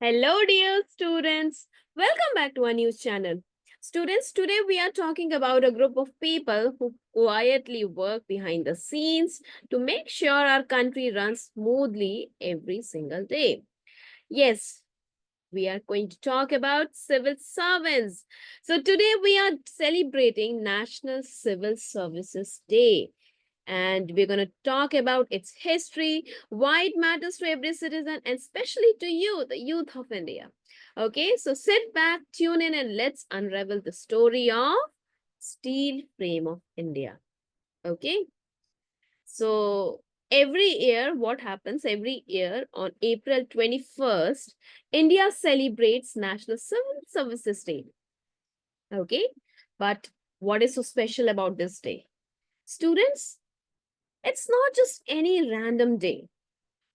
Hello, dear students. Welcome back to our news channel. Students, today we are talking about a group of people who quietly work behind the scenes to make sure our country runs smoothly every single day. Yes, we are going to talk about civil servants. So, today we are celebrating National Civil Services Day and we're going to talk about its history, why it matters to every citizen, and especially to you, the youth of India. Okay, so sit back, tune in, and let's unravel the story of Steel Frame of India. Okay, so every year, what happens every year on April 21st, India celebrates National Civil Services Day. Okay, but what is so special about this day? Students, it's not just any random day.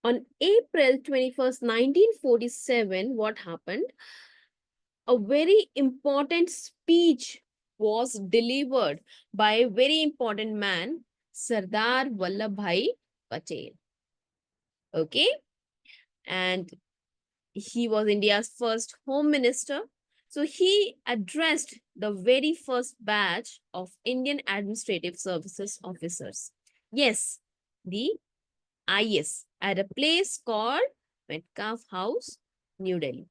On April 21st, 1947, what happened? A very important speech was delivered by a very important man, Sardar Vallabhbhai Patel. Okay? And he was India's first home minister. So he addressed the very first batch of Indian Administrative Services officers. Yes, the IAS at a place called Metcalfe House, New Delhi.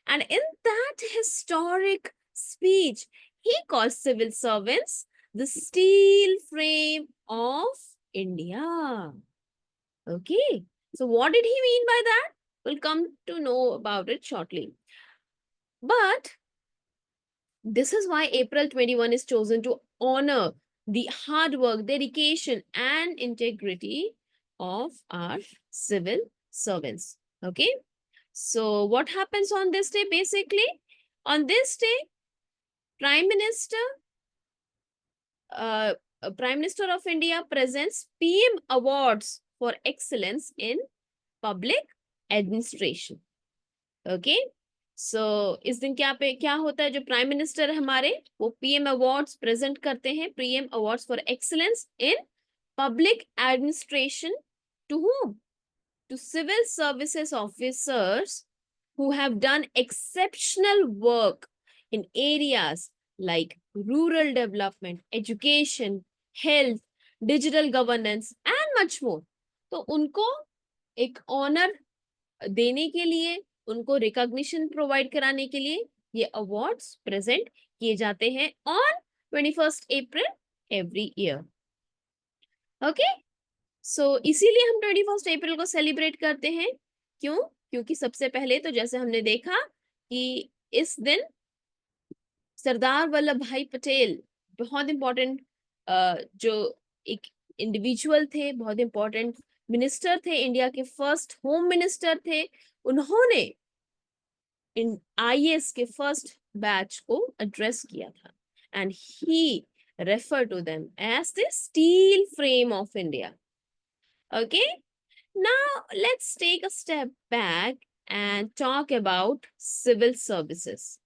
And in that historic speech, he called civil servants the steel frame of India. Okay. So, what did he mean by that? We'll come to know about it shortly. But this is why April 21 is chosen to honor the hard work, dedication, and integrity of our civil servants. Okay. So, what happens on this day? Basically, on this day, Prime Minister, uh, Prime Minister of India presents PM awards for excellence in public administration. Okay. सो इस दिन क्या होता है जो prime minister हमारे वो PM awards present करते हैं PM awards for excellence in public administration to whom? To civil services officers who have done exceptional work in areas like rural development, education, health, digital governance and much more. तो उनको एक honour देने के लिए उनको recognition provide कराने के लिए ये अवार्ड्स प्रेजेंट किए जाते हैं on 21st April every year. Okay, so इसीलिए हम 21st अप्रैल को सेलिब्रेट करते हैं. क्यों? क्योंकि सबसे पहले तो जैसे हमने देखा कि इस दिन सरदार वल्लभ भाई पटेल बहुत इंपॉर्टेंट जो एक इंडिविजुअल थे, बहुत इंपॉर्टेंट मिनिस्टर थे, इंडिया के फर्स्ट होम मिनिस्टर थे. उन्होंने इन आईएएस के फर्स्ट बैच को एड्रेस किया था and he refer to them as the steel frame of India. Okay, now let's take a step back and talk about civil services.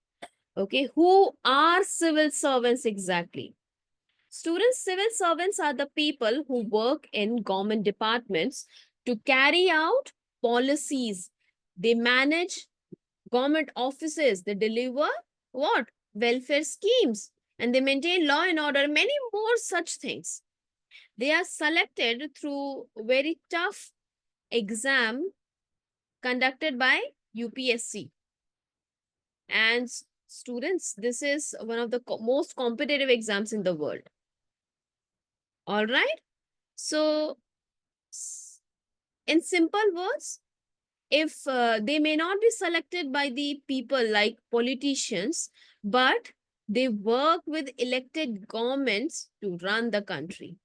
Okay, who are civil servants exactly? Students, civil servants are the people who work in government departments to carry out policies. They manage government offices, they deliver what? Welfare schemes, and they maintain law and order, many more such things. They are selected through very tough exam conducted by UPSC. And students, this is one of the most competitive exams in the world. All right. So, in simple words, if they may not be selected by the people like politicians, but they work with elected governments to run the country.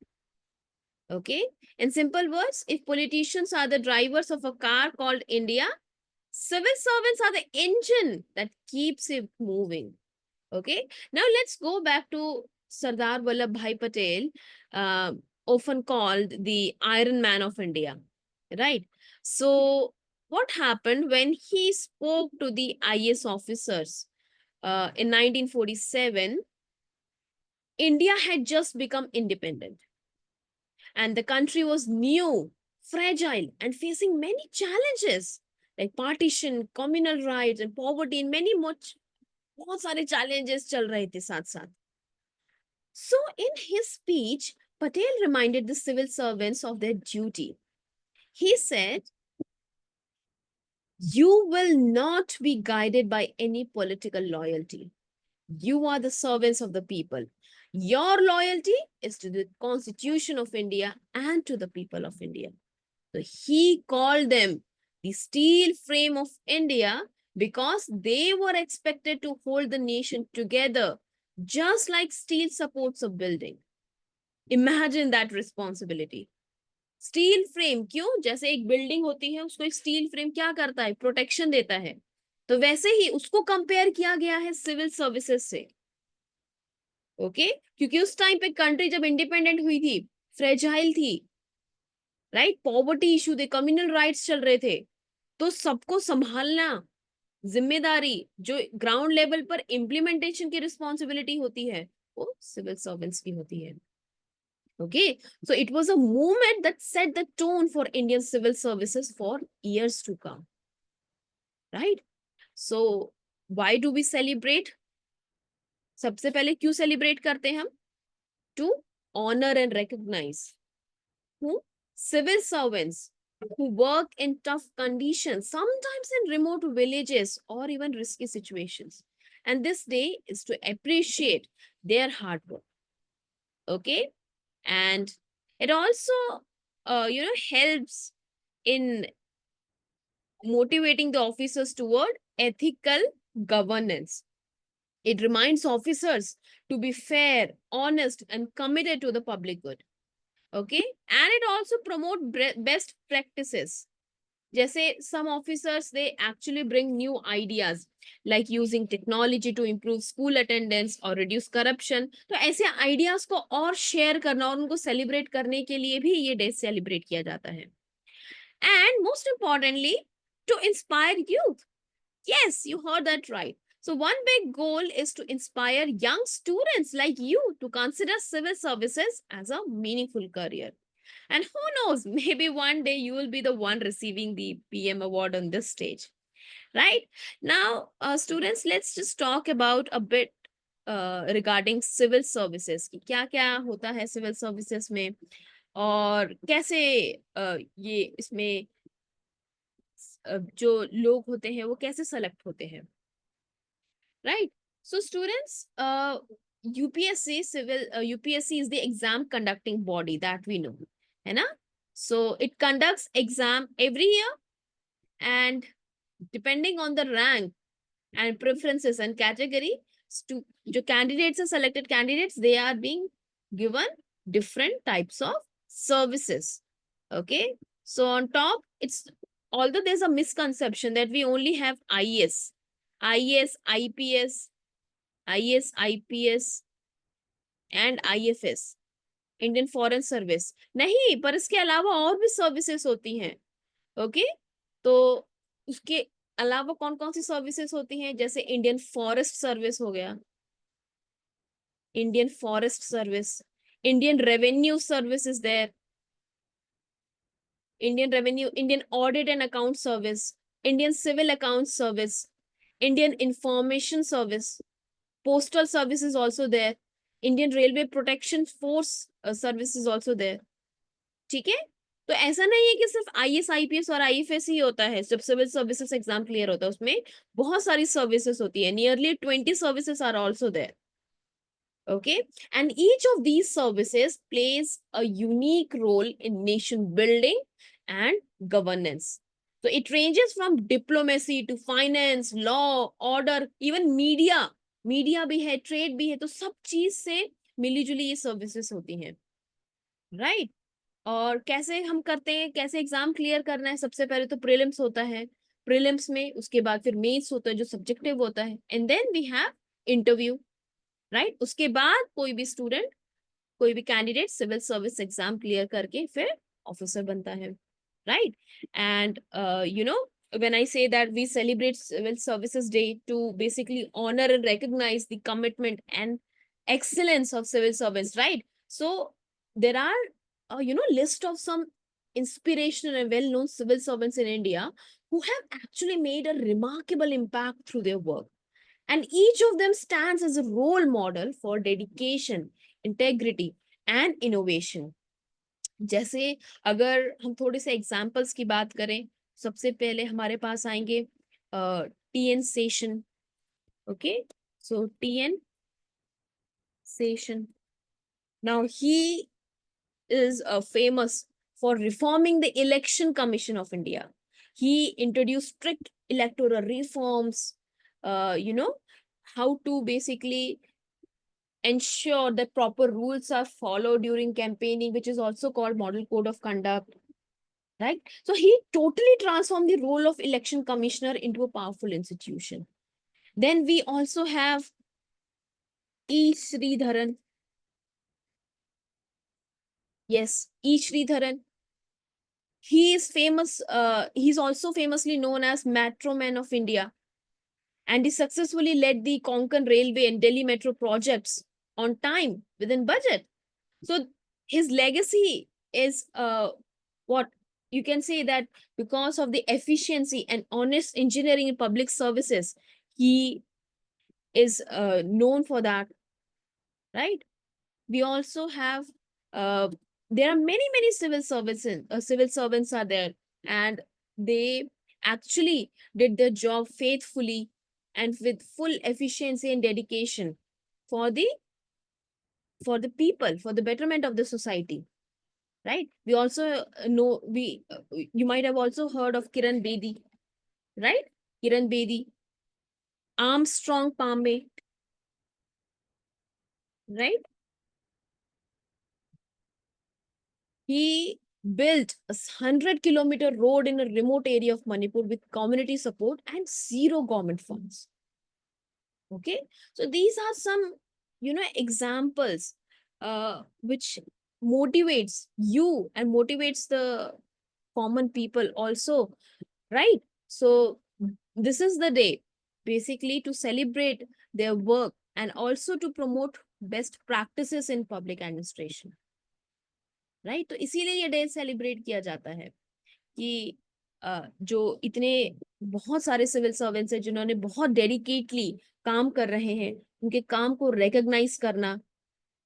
Okay. In simple words, if politicians are the drivers of a car called India, civil servants are the engine that keeps it moving. Okay. Now let's go back to Sardar Vallabhbhai Patel, often called the Iron Man of India. Right. So what happened when he spoke to the IAS officers in 1947? India had just become independent and the country was new, fragile, and facing many challenges. like partition, communal rights and poverty and many much, बहुत सारे challenges चल रहे थे साथ साथ. So in his speech, Patel reminded the civil servants of their duty. He said, "You will not be guided by any political loyalty. You are the servants of the people. Your loyalty is to the Constitution of India and to the people of India." So he called them the steel frame of India because they were expected to hold the nation together, just like steel supports a building. Imagine that responsibility. Steel frame क्यों? जैसे एक building होती है, उसको एक steel frame क्या करता है? प्रोटेक्शन देता है. तो वैसे ही उसको कंपेयर किया गया है सिविल सर्विसेज से. ओके, क्योंकि उस टाइम पे कंट्री जब इंडिपेंडेंट हुई थी, फ्रेजाइल थी, राइट? पॉवर्टी इशू थे, कम्युनल राइट्स चल रहे थे, तो सबको संभालना जिम्मेदारी जो ग्राउंड लेवल पर इम्प्लीमेंटेशन की रिस्पॉन्सिबिलिटी होती है, वो सिविल सर्वेंट्स की होती है. Okay, so it was a movement that set the tone for Indian civil services for years to come, right? So why do we celebrate? सबसे पहले क्यों celebrate करते हैं हम? To honor and recognize who? Civil servants who work in tough conditions, sometimes in remote villages or even risky situations. And this day is to appreciate their hard work. Okay, and it also helps in motivating the officers toward ethical governance. It reminds officers to be fair, honest and committed to the public good. Okay, and it also promote best practices. Jesse, some officers, they actually bring new ideas like using technology to improve school attendance or reduce corruption. तो ऐसे ideas को और share करना और उनको celebrate करने के लिए भी ये day celebrate किया जाता है. And most importantly, to inspire youth. Yes, you heard that right. So one big goal is to inspire young students like you to consider civil services as a meaningful career. And who knows, maybe one day you will be the one receiving the PM award on this stage, right? Now, students, let's just talk about a bit regarding civil services. कि क्या क्या होता है civil services में और कैसे ये इसमें जो लोग होते हैं वो कैसे select होते हैं, right? So students, UPSC UPSC is the exam conducting body that we know, है ना? So it conducts exam every year, and depending on the rank and preferences and category, जो candidates are selected candidates, they are being given different types of services. Okay, so on top, it's although there's a misconception that we only have IAS, IPS, IAS, IPS and IFS, Indian foreign service नहीं, पर इसके अलावा और भी services होती हैं. Okay, तो उसके अलावा कौन कौन सी सर्विसेज होती हैं? जैसे इंडियन फॉरेस्ट सर्विस हो गया, Indian forest service, Indian revenue service is there, Indian revenue, Indian audit and account service, Indian civil account service, Indian information service, postal service is also there, Indian Railway Protection Force service is also there. ठीक है, तो ऐसा नहीं है कि सिर्फ IAS IPS और IFS ही होता है जब सिविल सर्विसेज एग्जाम क्लियर होता है, उसमें बहुत सारी सर्विसेज होती है. Nearly 20 services are also there. Okay, and each of these services plays a unique role in nation building and governance. So it ranges from diplomacy to finance, law, order, even media. Media भी है, trade भी है, तो सब चीज से मिलीजुली ये services होती हैं, राइट? और कैसे हम करते हैं, कैसे एग्जाम क्लियर करना है? सबसे पहले तो प्रीलिम्स होता है, प्रीलिम्स में उसके बाद फिर मेंस होता है जो सब्जेक्टिव होता है, and then we have interview, right? उसके बाद कोई भी स्टूडेंट, कोई भी candidate civil service exam clear करके फिर ऑफिसर बनता है, right? And when I say that we celebrate Civil Services Day to basically honor and recognize the commitment and excellence of civil servants, right? So there are list of some inspirational and well-known civil servants in India who have actually made a remarkable impact through their work. And each of them stands as a role model for dedication, integrity, and innovation. जैसे अगर हम थोड़े से examples की बात करें, सबसे पहले हमारे पास आएंगे TN session. Okay, so TN session. Now he is famous for reforming the Election Commission of India. He introduced strict electoral reforms, how to basically ensure that proper rules are followed during campaigning, which is also called Model Code of Conduct, right? So he totally transformed the role of election commissioner into a powerful institution. Then we also have E. Sridharan. Yes, E. Sridharan. He is famous. He's also famously known as Metro Man of India, and he successfully led the Konkan Railway and Delhi Metro projects on time within budget. So his legacy is what you can say that because of the efficiency and honest engineering in public services, he is known for that, right? We also have there are many civil servants are there, and they actually did their job faithfully and with full efficiency and dedication for the people, for the betterment of the society, right? We also know we you might have also heard of Kiran Bedi, right? Kiran Bedi, Armstrong Palme, right? He built a 100-kilometer road in a remote area of Manipur with community support and zero government funds. Okay, so these are some examples which motivates you and motivates the common people also, right? So this is the day basically to celebrate their work and also to promote best practices in public administration, right? तो इसीलिए ये day celebrate किया जाता है कि जो इतने बहुत सारे सिविल सर्वेंट्स हैं जिन्होंने बहुत डेडिकेटली काम कर रहे हैं, उनके काम को रिकॉग्नाइज करना,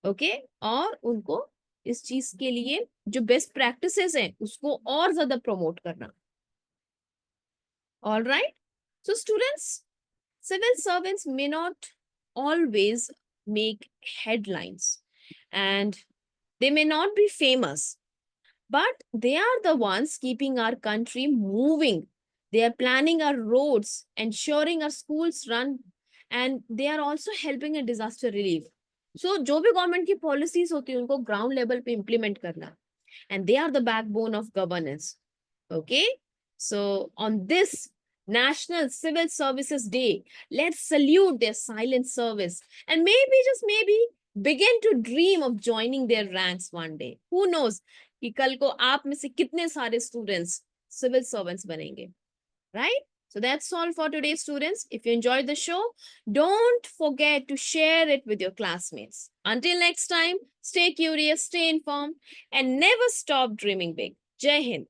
ओके, और उनको इस चीज के लिए जो बेस्ट प्रैक्टिसेस हैं उसको और ज्यादा प्रमोट करना. All right. So students, civil servants may not always make headlines and they may not be famous, but they are the ones keeping our country moving. They are planning our roads, ensuring our schools run, and they are also helping in disaster relief. So जो भी government की policies होती है उनको ground level पे implement करना, and they are the backbone of governance. Okay, so on this National Civil Services Day, let's salute their silent service and maybe, just maybe, begin to dream of joining their ranks one day. Who knows कि कल को आप में से कितने सारे students civil servants बनेंगे, right? So that's all for today, students. If you enjoyed the show, don't forget to share it with your classmates. Until next time, stay curious, stay informed, and never stop dreaming big. Jai Hind.